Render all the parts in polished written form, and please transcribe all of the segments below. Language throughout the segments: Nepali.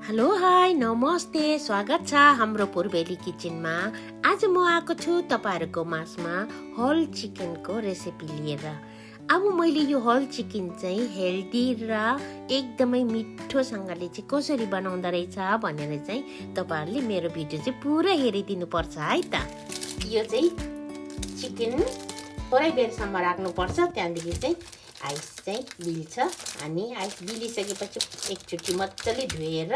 हेलो हाई नमस्ते स्वागत छ हाम्रो पूर्वेली किचनमा। आज म आएको छु तपाईहरुको माझमा होल चिकनको रेसिपी लिएर। अब मैले यो होल चिकन चाहिँ हेल्दी र एकदमै मिठोसँगले चाहिँ कसरी बनाउँदा रहेछ भनेर चाहिँ तपाईहरुले मेरो भिडियो चाहिँ पुरा हेरिदिनु पर्छ है त। यो चाहिँ चिकन थोरै बेरसम्म राख्नु पर्छ, त्यहाँदेखि चाहिँ आइस चाहिँ बिल्छ। अनि आइस बिलिसकेपछि एकचोटि मजाले धोएर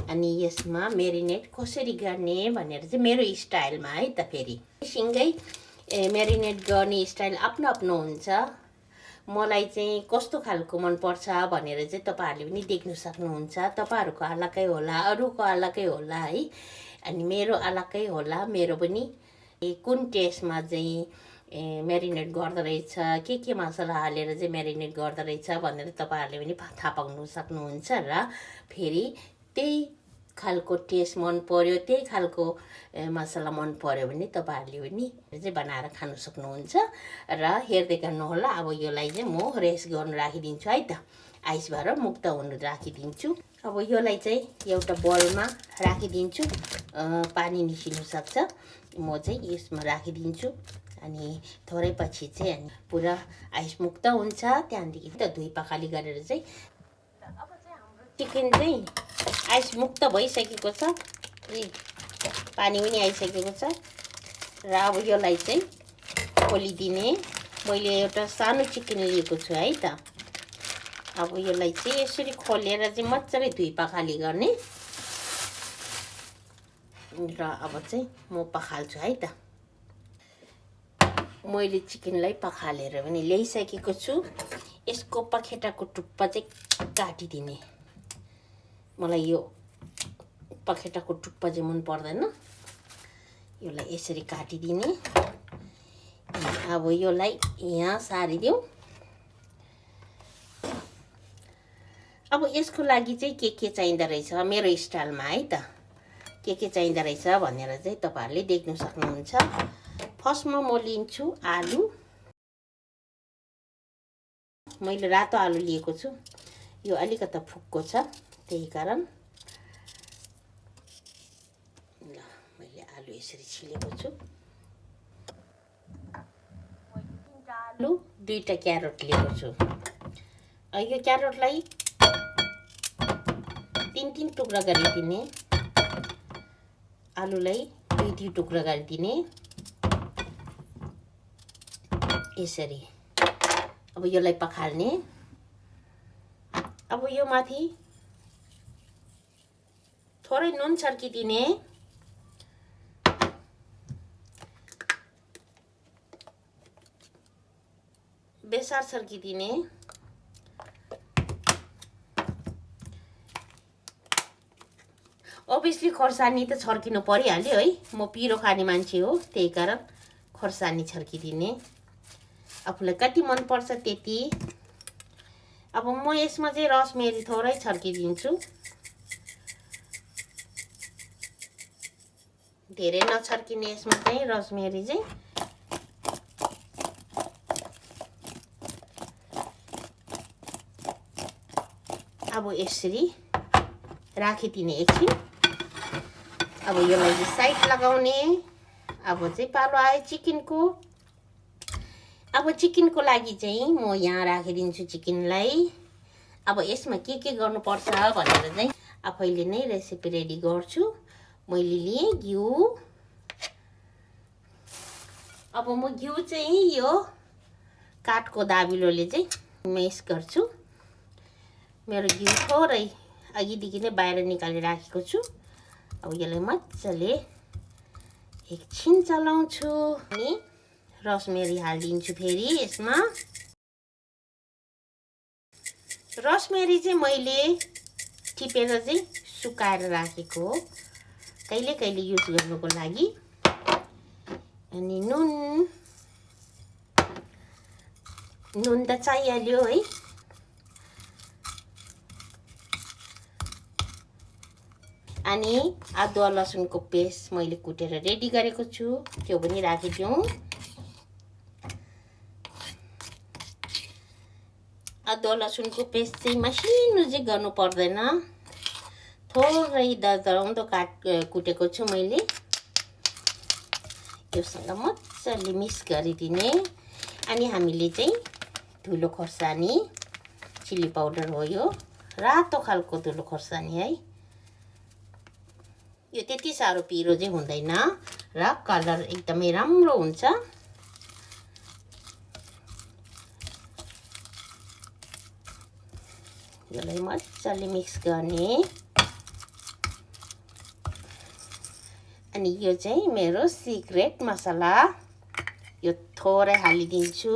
अनि यसमा मेरिनेट कसरी गर्ने भनेर चाहिँ मेरो स्टाइलमा है त। फेरि सँगै मेरिनेट गर्ने स्टाइल आफ्नो आफ्नो हुन्छ। मलाई चाहिँ कस्तो खालको मन पर्छ भनेर चाहिँ तपाईहरुले पनि देख्न सक्नुहुन्छ। तपाईहरुको अलगै होला, अरूको अलगै होला है। अनि मेरो अलगै होला, मेरो पनि कुन टेस्टमा चाहिँ मेरिनेट गर्दा रहेछ, के मसला हालेर चाहिँ मेरिनेट गर्दा रहेछ भनेर तपाईहरुले पनि थाहा पाउन सक्नुहुन्छ। र फेरि त्यही खालको टेस्ट मन पर्यो, त्यही खालको मसला मन पर्यो भने तपाईहरुले पनि चाहिँ बनाएर खान सक्नुहुन्छ। र हेर्दै गर्नुहोला। अब यसलाई चाहिँ म रेस्ट गर्न राखिदिन्छु है त। आइसबाट मुक्त हुनु राखिदिन्छु। अब यसलाई चाहिँ एउटा बोलमा राखिदिन्छु। पानी निस्किनु सक्छ, म चाहिँ यसमा राखिदिन्छु। अनि थोरै पछि चाहिँ अनि पुरा आइस मुक्त हुन्छ। त्यहाँदेखि त धुई पखाली गरेर चाहिँ अब चाहिँ हाम्रो चिकन चाहिँ आइस मुक्त भइसकेको छ, पानी पनि आइसकेको छ। र अब यसलाई चाहिँ खोलिदिने। मैले एउटा सानो चिकन लिएको छु है त। अब यसलाई चाहिँ यसरी खोलेर चाहिँ मजाले धुई पखाली गर्ने। र अब चाहिँ म पखाल्छु है त। मैले चिकनलाई पखालेर पनि ल्याइसकेको छु। यसको पखेटाको टुप्पा चाहिँ काटिदिने। मलाई यो पखेटाको टुप्पा चाहिँ मन पर्दैन। यसलाई यसरी काटिदिने। अब यसलाई यहाँ सारिदिउँ। अब यसको लागि चाहिँ के चाहिँदो रहेछ मेरो स्टाइलमा है त, के चाहिँदो रहेछ भनेर चाहिँ तपाईहरुले देख्न सक्नुहुन्छ। फर्स्टमा म लिन्छु आलु। मैले रातो आलु लिएको छु, यो अलिकता फुक्को छ, त्यही कारण ल मैले आलु यसरी छिलेको छु। आलु, दुईटा क्यारोट लिएको छु। यो क्यारोटलाई तीन टुक्रा गरिदिने, आलुलाई दुई टुक्रा गरिदिने यसरी। अब यसलाई पखाल्ने। अब यो माथि थोरै नुन छर्किदिने। बेसार छर्किदिने। अभियसली खोर्सानी त छर्किनु परिहाल्यो है, म पिरो खाने मान्छे हो, त्यही कारण खोर्सानी छर्किदिने। आफूलाई कति मन पर्छ त्यति। अब म यसमा चाहिँ रसमेरी थोरै छर्किदिन्छु, धेरै नछर्किने यसमा चाहिँ रसमेरी चाहिँ। अब यसरी राखिदिने एकछिन। अब यसलाई चाहिँ साइड लगाउने। अब चाहिँ पालो आयो चिकनको। अब चिकनको लागि चाहिँ म यहाँ राखिदिन्छु चिकनलाई। अब यसमा के गर्नुपर्छ भनेर चाहिँ आफैले नै रेसिपी रेडी गर्छु। मैले लिएँ घिउ। अब म घिउ चाहिँ यो काठको दाबिलोले चाहिँ मेस गर्छु। मेरो घिउ थोरै अघिदेखि नै बाहिर निकालेर राखेको छु। अब यसलाई मजाले एकछिन चलाउँछु अनि रसमेरी हालिदिन्छु फेरि यसमा। रसमेरी चाहिँ मैले टिपेर चाहिँ सुकाएर राखेको हो, कहिले युज गर्नुको लागि। अनि नुन त चाहिहाल्यो है। अनि अदुवा लसुनको पेस्ट मैले कुटेर रेडी गरेको छु, त्यो पनि राखिदिउँ। अदुवा लसुनको पेस्ट चाहिँ मसिनो चाहिँ गर्नु पर्दैन, थोरै दरदराउँदो कुटेको छु मैले। योसँग मजाले मिक्स गरिदिने। अनि हामीले चाहिँ धुलो खोर्सानी, चिल्ली पाउडर हो यो, रातो खालको धुलो खोर्सानी है। यो त्यति साह्रो पिरो चाहिँ हुँदैन र कलर एकदमै राम्रो हुन्छ। यसलाई मजाले मिक्स गर्ने। अनि यो चाहिँ मेरो सिक्रेट मसला, यो थोरै हालिदिन्छु।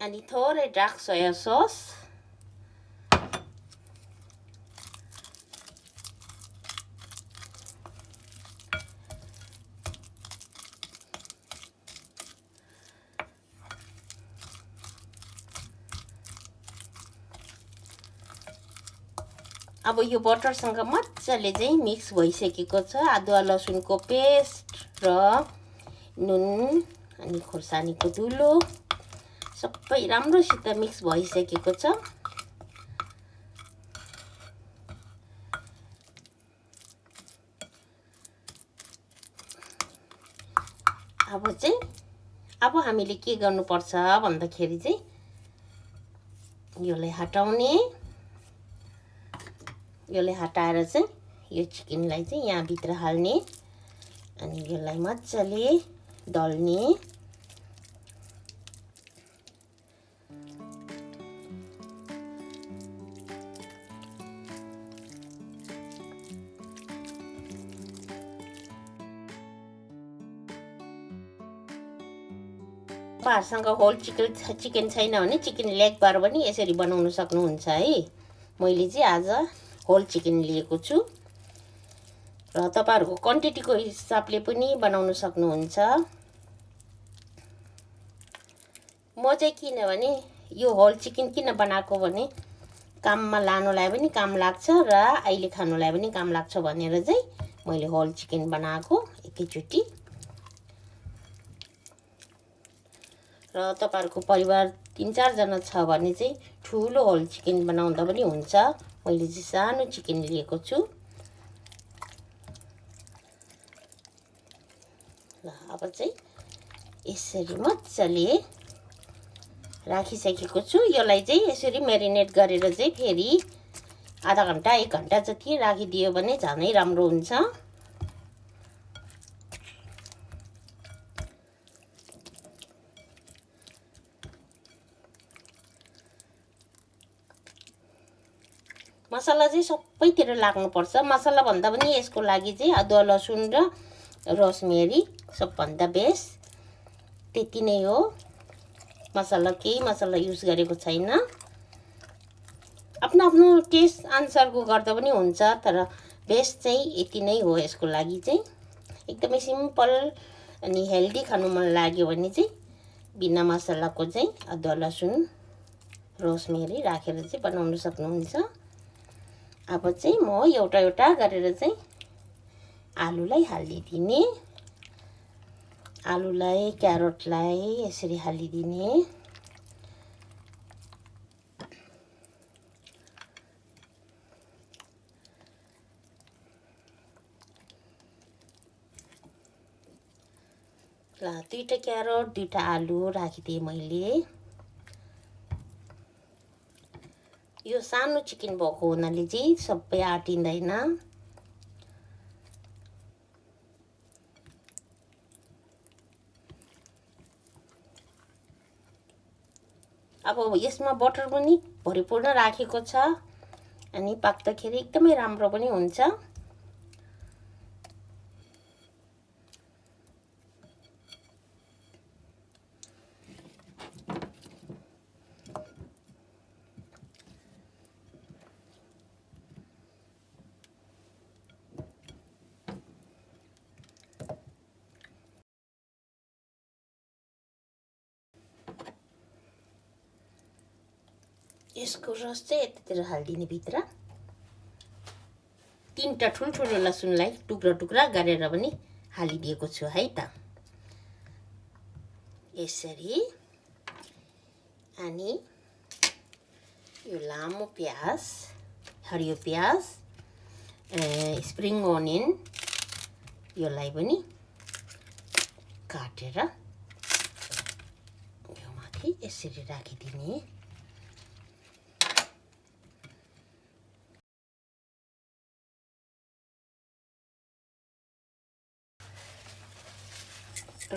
अनि थोरै डार्क सोया सस, अब यो बटरसँग मजाले चाहिँ मिक्स भइसकेको छ। अदुवा लसुनको पेस्ट र नुन अनि खोर्सानीको धुलो सबै राम्रोसित मिक्स भइसकेको छ। अब हामीले के गर्नुपर्छ भन्दाखेरि चाहिँ यसलाई हटाउने। यसलाई हटाएर चाहिँ यो चिकनलाई चाहिँ यहाँ भित्र हाल्ने अनि यसलाई मजाले दल्ने। तपाईँहरूसँग होल चिकन छैन भने चिकन लेग बार पनि यसरी बनाउन सक्नुहुन्छ है। मैले चाहिँ आज होल चिकन लिएको छु र तपाईहरुको क्वान्टिटीको हिसाबले पनि बनाउन सक्नुहुन्छ। म चाहिँ किनभने यो होल चिकन किन बनाएको भने काममा लानुलाई पनि काम लाग्छ र अहिले खानुलाई पनि काम लाग्छ भनेर चाहिँ मैले होल चिकन बनाएको एकैचोटी। र तपाईहरुको परिवार 3-4 जना छ भने चाहिँ ठुलो होल चिकन बनाउँदा पनि हुन्छ। मैले चाहिँ सानो चिकन लिएको छु। ल अब चाहिँ यसरी मजाले राखिसकेको छु। यसलाई चाहिँ यसरी म्यारिनेट गरेर चाहिँ फेरि आधा घण्टा 1 घण्टा जति राखिदियो भने झनै राम्रो हुन्छ। मसला चाहिँ सबैतिर लाग्नुपर्छ। मसला भन्दा पनि यसको लागि चाहिँ अदुवा लसुन र रोसमेरी सबभन्दा बेस्ट त्यति नै हो। मसला केही मसला युज गरेको छैन। आफ्नो आफ्नो टेस्ट अनुसारको गर्दा पनि हुन्छ, तर बेस्ट चाहिँ यति नै हो। यसको लागि चाहिँ एकदमै सिम्पल अनि हेल्दी खानु मन लाग्यो भने चाहिँ बिना मसलाको चाहिँ अदुवा लसुन रोसमेरी राखेर चाहिँ बनाउन सक्नुहुन्छ। अब चाहिँ म एउटा एउटा गरेर चाहिँ आलुलाई हालिदिने। आलुलाई क्यारोटलाई यसरी हालिदिने। ल 2टा क्यारोट 2टा आलु राखिदिएँ मैले। यो सानो चिकन भएको हुनाले चाहिँ सबै आटिँदैन। अब यसमा बटर पनि भरिपूर्ण राखेको छ अनि पाक्दाखेरि एकदमै राम्रो पनि हुन्छ। यसको रस चाहिँ यतितिर हालिदिने भित्र। 3टा ठुल्ठुलो लसुनलाई टुक्रा टुक्रा गरेर पनि हालिदिएको छु है त यसरी अनि यो लामो प्याज हरियो प्याज स्प्रिङ ओनियन योलाई पनि काटेर यो माथि यसरी राखिदिने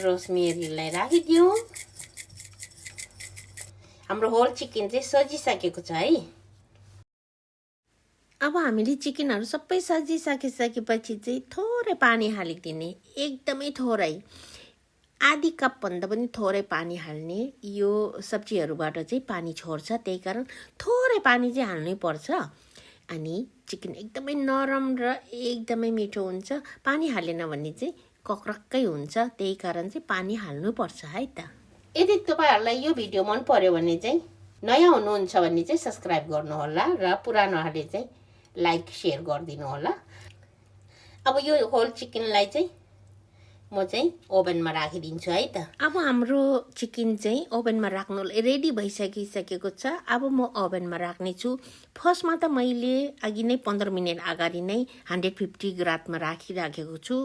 रोसमेरीलाई राखिदिउँ हाम्रो होल चिकन चाहिँ सजिसकेको छ है अब हामीले चिकनहरु सबै सजिसकेपछि चाहिँ थोरै पानी हालिदिने एकदमै थोरै आधी कप भन्दा पनि थोरै पानी हाल्ने यो सब्जीहरुबाट चाहिँ पानी छोड्छ त्यही कारण थोरै पानी चाहिँ हाल्नै पर्छ अनि चिकन एकदमै नरम र एकदमै मिठो हुन्छ पानी हालेन भने चाहिँ कक्रक्कै हुन्छ त्यही कारण चाहिँ पानी हाल्नु पर्छ है त यदि तपाईहरुलाई यो भिडियो मन पर्यो भने चाहिँ नयाँ हुनुहुन्छ भने चाहिँ सब्स्क्राइब गर्नु होला र पुरानोहरुले चाहिँ लाइक शेयर गरिदिनु होला अब यो होल चिकनलाई चाहिँ म चाहिँ ओभनमा राखिदिन्छु है त अब हाम्रो चिकन चाहिँ ओभनमा राख्नु रेडी भइसकिसकेको छ अब म ओभनमा राख्ने छु फर्स्टमा त मैले अघि नै 15 मिनेट अगाडि नै 150 ग्राडमा राखिराखेको छु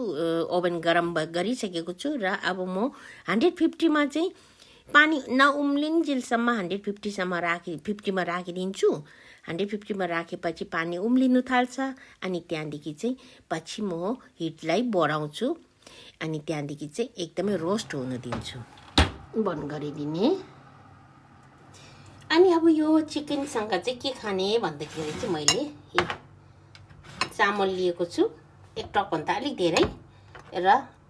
ओभन गरम गरिसकेको छु र अब म 150 मा चाहिँ पानी नउम्लिन्जेलसम्म 150 सम्म 50 मा राखिदिन्छु 150 मा राखेपछि पानी उम्लिनु थाल्छ अनि त्यहाँदेखि चाहिँ पछि म हिटलाई बढाउँछु अनि त्यहाँदेखि चाहिँ एकदमै रोस्ट हुन दिन्छु बन्द गरिदिने अनि अब यो चिकन सँग चाहिँ के खाने भन्दाखेरि चाहिँ मैले चामल लिएको छु एक टक भन्दा अलि धेरै र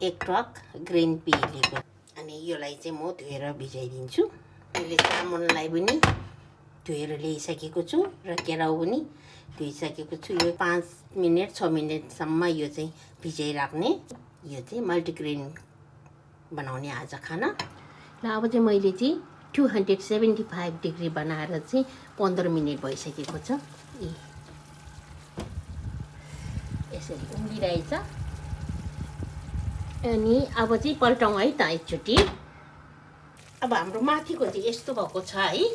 एक टक ग्रीन पी लिएको अनि योलाई चाहिँ म धोएर भिजाइदिन्छु मैले चामललाई पनि धोएर ल्याइसकेको छु र केराउ पनि धोइसकेको छु यो 5 मिनेट 6 मिनेट सम्म यो चाहिँ भिजाइ राख्ने यो चाहिँ मल्टीग्रेन बनाउने आज खाना र अब चाहिँ मैले चाहिँ 275 डिग्री बनाएर चाहिँ 15 मिनेट भइसकेको छ यसरी उम्लिरहेछ अनि अब चाहिँ पल्टाउँ है त एकचोटी अब हाम्रो माथिको चाहिँ यस्तो भएको छ है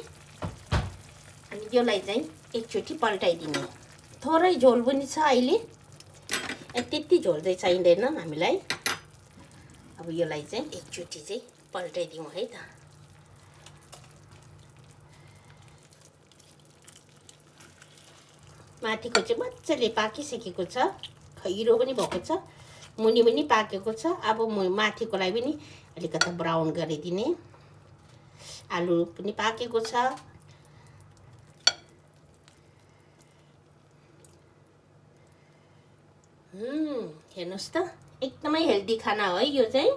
अनि यसलाई चाहिँ एकचोटी पल्टाइदिने थोरै झोल पनि छ अहिले त्यति झोल चाहिँ चाहिँदैन हामीलाई अब यसलाई चाहिँ एकचोटी चाहिँ पल्टाइदिउँ है त माथिको चाहिँ मजाले पाकिसकेको छ खैरो पनि भएको छ मुनि पनि पाकेको छ अब म माथिकोलाई पनि अलिकति ब्राउन गरिदिने आलु पनि पाकेको छ हेर्नुस् त एकदमै हेल्दी खाना हो यो चाहिँ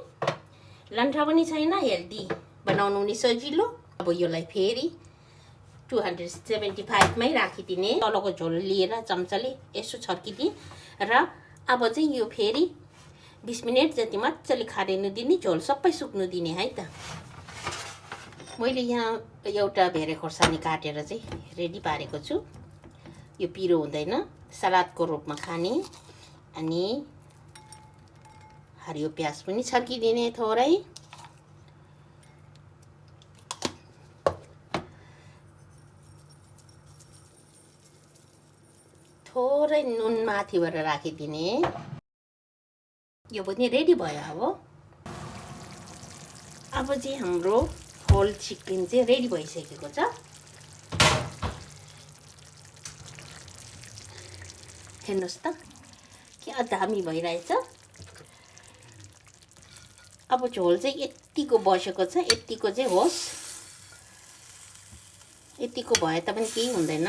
लन्ठा पनि छैन हेल्दी बनाउनु पनि सजिलो अब यसलाई फेरि 275 मै राखिदिने तलको झोल लिएर चम्चाले यसो छर्किदिए र अब चाहिँ यो फेरि 20 मिनेट जति मजाले खारिनु दिने झोल सबै सुक्नु दिने है त मैले यहाँ एउटा भेरे खोर्सानी काटेर चाहिँ रेडी पारेको छु यो पिरो हुँदैन सलादको रूपमा खाने अनि हरियो प्याज पनि छर्किदिने थोरै थोरै नुन माथिबाट राखिदिने यो पनि रेडी भयो अब चाहिँ हाम्रो होल चिकन चाहिँ रेडी भइसकेको छ हेर्नुस् त क्या दामी भइरहेछ अब झोल चाहिँ यतिको बसेको छ यतिको चाहिँ होस् यतिको भए तापनि केही हुँदैन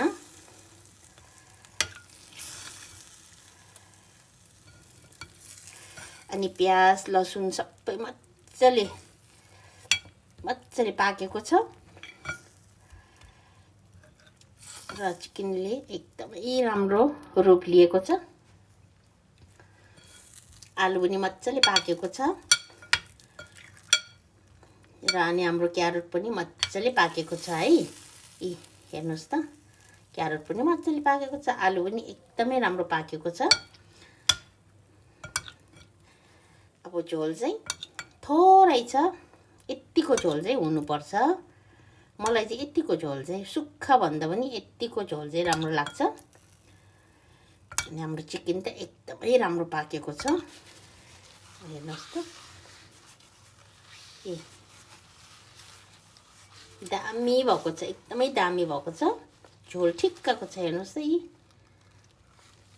अनि प्याज लसुन सबै मजाले पाकेको छ र चिकनले एकदमै राम्रो रूप लिएको छ आलु पनि मजाले पाकेको छ र अनि हाम्रो क्यारोट पनि मजाले पाकेको छ है हेर्नुस् त क्यारोट पनि मजाले पाकेको छ आलु पनि एकदमै राम्रो पाकेको छ अब अब झोल चाहिँ थोरै छ, यतिको झोल चाहिँ हुनुपर्छ। मलाई चाहिँ यतिको झोल चाहिँ सुक्खा भन्दा पनि यतिको झोल चाहिँ राम्रो लाग्छ। अनि हाम्रो चिकन त एकदमै राम्रो पाकेको छ, हेर्नुहोस् त। ए दामी भएको छ, एकदमै दामी भएको छ। झोल ठिक्कको छ, हेर्नुहोस् त। यी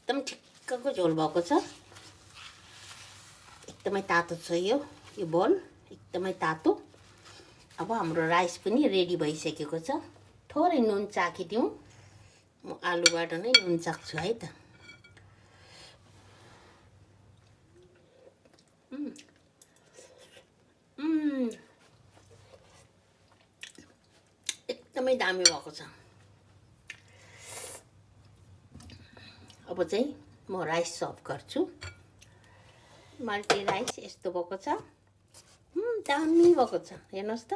एकदम ठिक्कको झोल भएको छ। एकदमै तातो छ यो बोल, एकदमै तातो। अब हाम्रो राइस पनि रेडी भइसकेको छ। थोरै नुन चाखिदिउँ। म आलुबाट नै नुन चाख्छु है त। एकदमै दामी भएको छ। अब चाहिँ म राइस सर्भ गर्छु। मल्टी राइस यस्तो भएको छ, दामी भएको छ, हेर्नुहोस् त।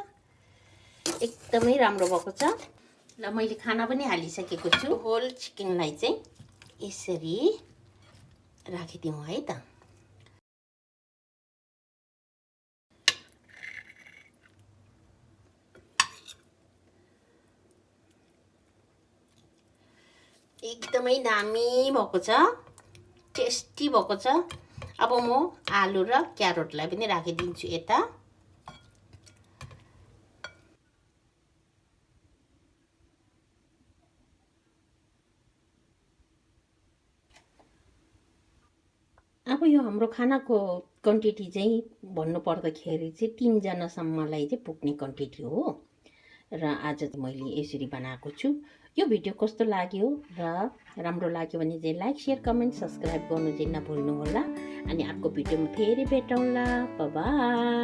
एकदमै राम्रो भएको छ। ल मैले खाना पनि हालिसकेको छु। होल चिकनलाई चाहिँ यसरी राखिदिउँ है त। एकदमै दामी भएको छ, टेस्टी भएको छ। अब म आलु र क्यारोटलाई पनि राखिदिन्छु यता। अब यो हाम्रो खानाको क्वान्टिटी चाहिँ भन्नुपर्दाखेरि चाहिँ 3 जनासम्मलाई चाहिँ पुग्ने क्वान्टिटी हो। र आज मैले यसरी बनाएको छु। यो भिडियो कस्तो लाग्यो र राम्रो लाग्यो भने चाहिँ लाइक, शेयर, कमेन्ट, सब्सक्राइब गर्नु चाहिँ नभुल्नु होला। अनि अर्को भिडियोमा फेरि भेटौँला। Bye bye.